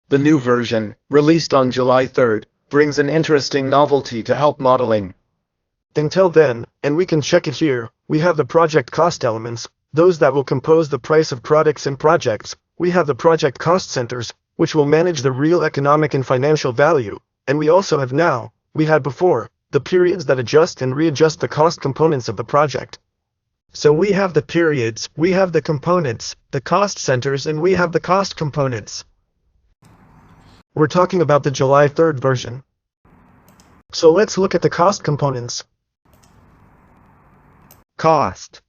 The new version, released on July 3rd, brings an interesting novelty to help modeling. Until then, and we can check it here, we have the project cost elements, those that will compose the price of products and projects. We have the project cost centers, which will manage the real economic and financial value, and we also have now, we had before, the periods that adjust and readjust the cost components of the project. So we have the periods, we have the components, the cost centers, and we have the cost components. We're talking about the July 3rd version. So let's look at the cost components. Cost.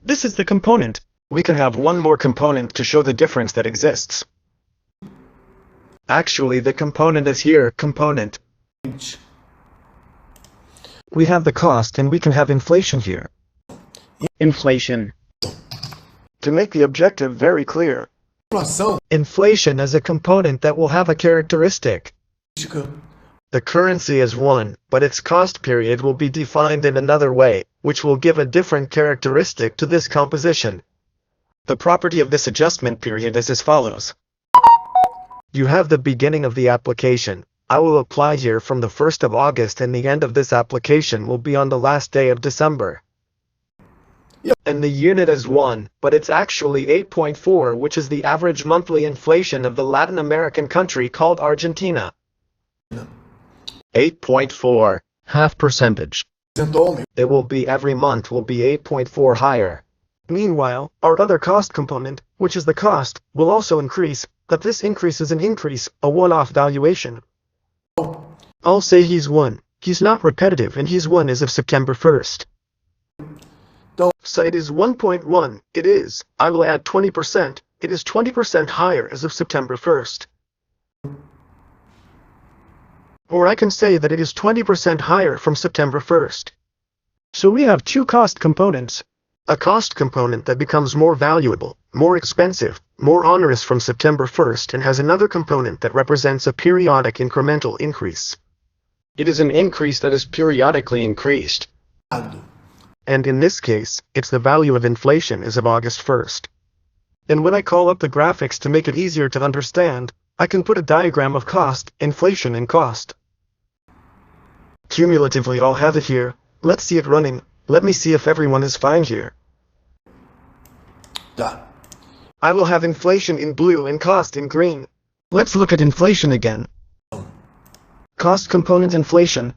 This is the component. We can have one more component to show the difference that exists. Actually, the component is here, component. We have the cost and we can have inflation here. Inflation. To make the objective very clear. Inflation is a component that will have a characteristic. The currency is one, but its cost period will be defined in another way, which will give a different characteristic to this composition. The property of this adjustment period is as follows. You have the beginning of the application. I will apply here from the 1st of August and the end of this application will be on the last day of December. And the unit is 1, but it's actually 8.4, which is the average monthly inflation of the Latin American country called Argentina. 8.4, half percentage. It will be every month will be 8.4 higher. Meanwhile, our other cost component, which is the cost, will also increase, but this increase is an increase, a one-off valuation. I'll say he's 1. He's not repetitive and he's 1 as of September 1st. So it is 1.1, it is, I will add 20%, it is 20% higher as of September 1st. Or I can say that it is 20% higher from September 1st. So we have two cost components. A cost component that becomes more valuable, more expensive, more onerous from September 1st and has another component that represents a periodic incremental increase. It is an increase that is periodically increased. And in this case, it's the value of inflation as of August 1st. And when I call up the graphics to make it easier to understand, I can put a diagram of cost, inflation, and cost. Cumulatively, I'll have it here. Let's see it running. Let me see if everyone is fine here. I will have inflation in blue and cost in green. Let's look at inflation again. Cost component inflation.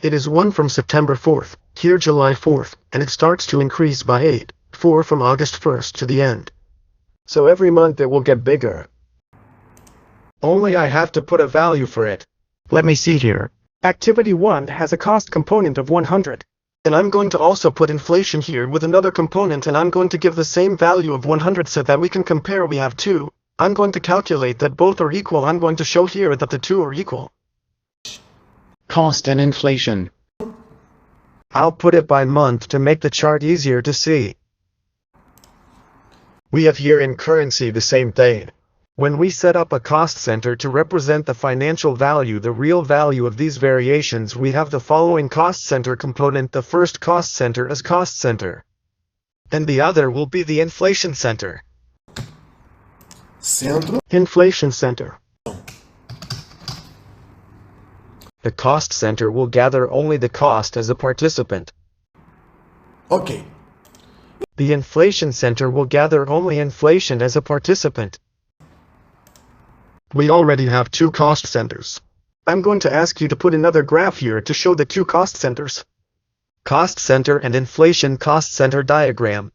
It is 1 from September 4th, here July 4th, and it starts to increase by 8, 4 from August 1st to the end. So every month it will get bigger. Only I have to put a value for it. Let me see here. Activity 1 has a cost component of 100. And I'm going to also put inflation here with another component and I'm going to give the same value of 100 so that we can compare. We have 2. I'm going to calculate that both are equal. I'm going to show here that the 2 are equal. Cost and inflation. I'll put it by month to make the chart easier to see. We have here in currency the same thing. When we set up a cost center to represent the financial value, the real value of these variations, we have the following cost center component. The first cost center is cost center. And the other will be the inflation center. Centro. Inflation center. The cost center will gather only the cost as a participant. Ok. The inflation center will gather only inflation as a participant. We already have 2 cost centers. I'm going to ask you to put another graph here to show the 2 cost centers. Cost center and inflation cost center diagram.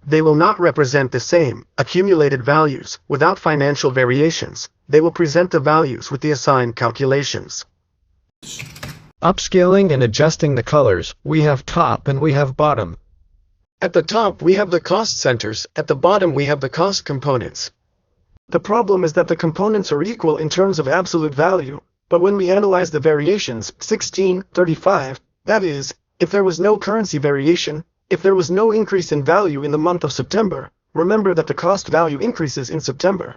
They will not represent the same accumulated values without financial variations. They will present the values with the assigned calculations. Upscaling and adjusting the colors, we have top and we have bottom. At the top we have the cost centers, at the bottom we have the cost components. The problem is that the components are equal in terms of absolute value, but when we analyze the variations, 16, 35, that is, if there was no currency variation, if there was no increase in value in the month of September, remember that the cost value increases in September.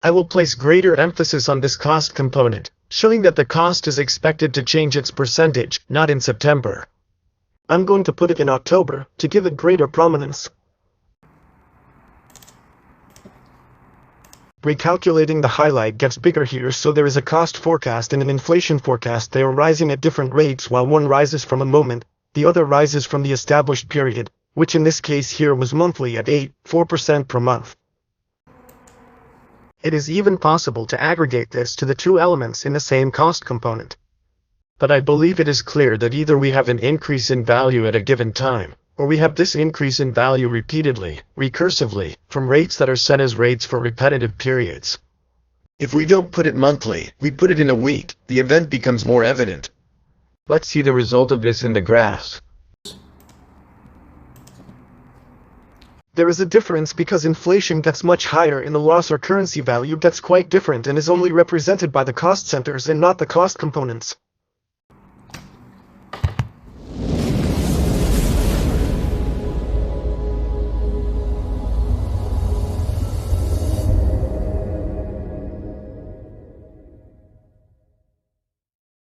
I will place greater emphasis on this cost component, showing that the cost is expected to change its percentage, not in September. I'm going to put it in October, to give it greater prominence. Recalculating the highlight gets bigger here, so there is a cost forecast and an inflation forecast. They are rising at different rates. While one rises from a moment, the other rises from the established period, which in this case here was monthly at 4% per month. It is even possible to aggregate this to the two elements in the same cost component. But I believe it is clear that either we have an increase in value at a given time, or we have this increase in value repeatedly, recursively, from rates that are set as rates for repetitive periods. If we don't put it monthly, we put it in a week, the event becomes more evident. Let's see the result of this in the graphs. There is a difference because inflation gets much higher and the loss or currency value gets quite different and is only represented by the cost centers and not the cost components.